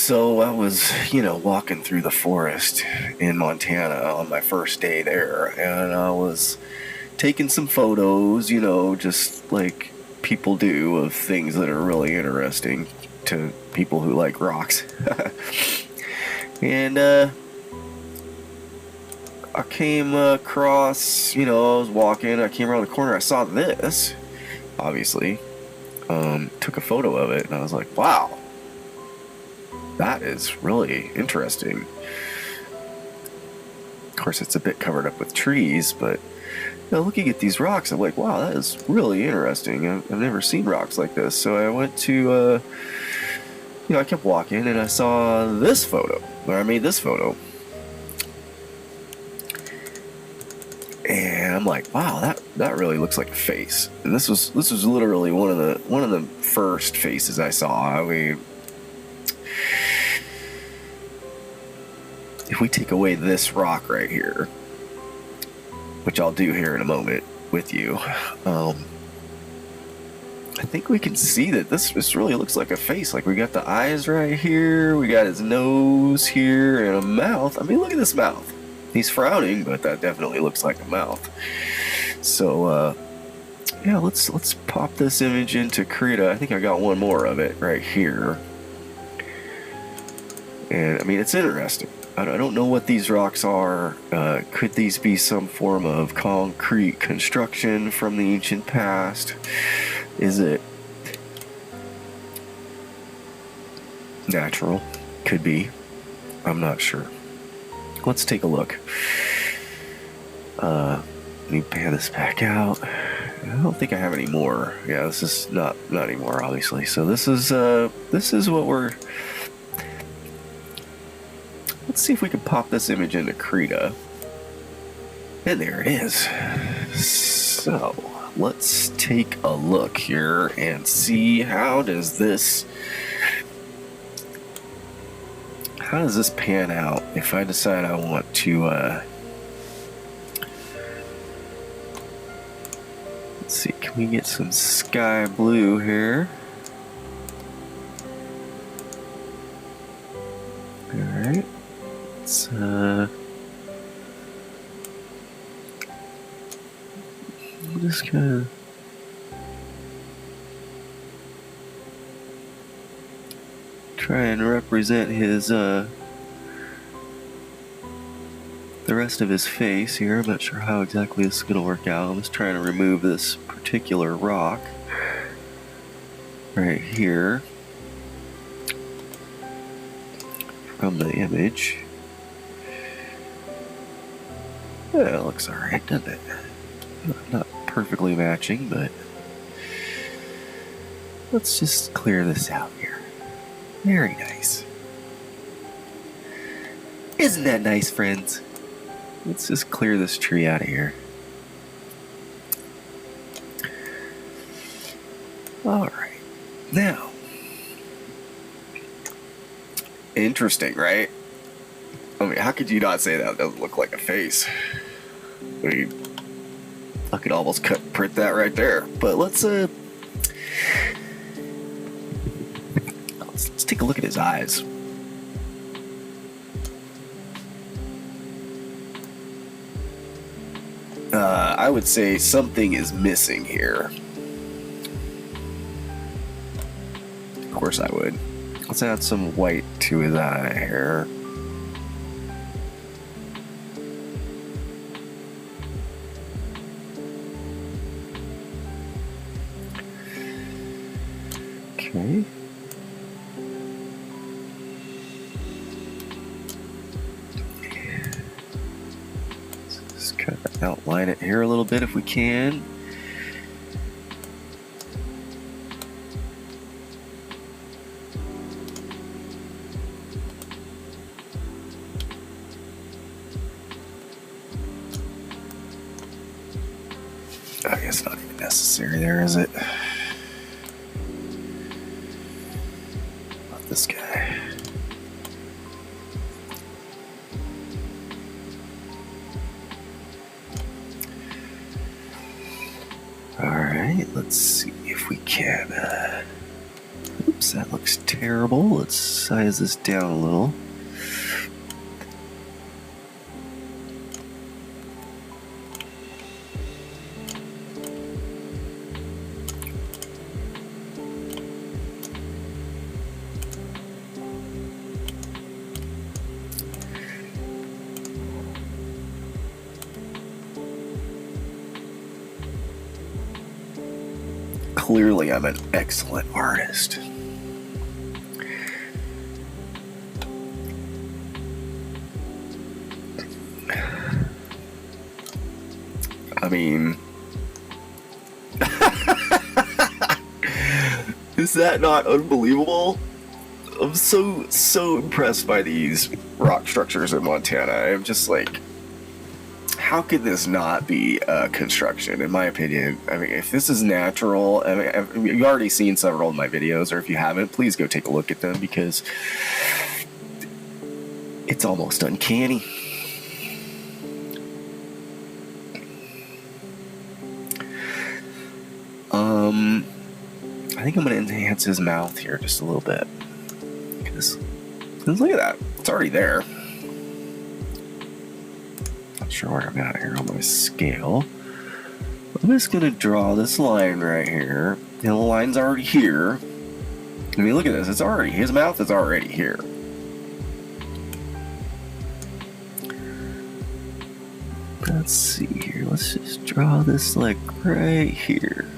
So I was, walking through the forest in Montana on my first day there, and I was taking some photos, just like people do of things that are really interesting to people who like rocks. And I came across, I was walking, I came around the corner, I saw this, obviously, took a photo of it, and I was like, wow, that is really interesting. Of course, it's a bit covered up with trees, but looking at these rocks, I'm like, wow, that is really interesting. I've never seen rocks like this. So I went to, I kept walking, and I saw this photo, or I made this photo. And I'm like, wow, that really looks like a face. And this was literally one of the first faces I saw. I mean, if we take away this rock right here, which I'll do here in a moment with you, I think we can see that this really looks like a face. Like, we got the eyes right here, we got his nose here, and a mouth. I mean, look at this mouth. He's frowning, but that definitely looks like a mouth. So, yeah, let's pop this image into Krita. I think I got one more of it right here. And, I mean, it's interesting. I don't know what these rocks are. Could these be some form of concrete construction from the ancient past? Is it natural? Could be. I'm not sure. Let's take a look. Let me pan this back out. I don't think I have any more. Yeah, this is not anymore, obviously. So this is what we're... Let's see if we can pop this image into Krita. And there it is. So let's take a look here and see how does this pan out if I decide I want to let's see, can we get some sky blue here? Alright. We'll just kind of try and represent his the rest of his face here. I'm not sure how exactly this is going to work out. I'm just trying to remove this particular rock right here from the image. Yeah, it looks alright, doesn't it? Not perfectly matching, but let's just clear this out here. Very nice. Isn't that nice, friends? Let's just clear this tree out of here. Alright. Now, interesting, right? I mean, how could you not say that doesn't look like a face? I mean, I could almost print that right there. But let's take a look at his eyes. I would say something is missing here. Of course I would. Let's add some white to his eye here. Okay. Just kind of outline it here a little bit if we can. I guess not even necessary there, is it? This guy. Alright, let's see if we can Oops, that looks terrible. Let's size this down a little. Clearly, I'm an excellent artist. I mean, is that not unbelievable? I'm so impressed by these rock structures in Montana. I'm just like, how could this not be construction, in my opinion? I mean, if this is natural, I mean, you've already seen several of my videos, or if you haven't, please go take a look at them, because it's almost uncanny. I think I'm going to enhance his mouth here just a little bit. Because look at that. It's already there. Not sure where I'm at here on my scale. I'm just going to draw this line right here. And the line's already here. I mean, look at this. It's already, his mouth is already here. Let's see here. Let's just draw this like right here.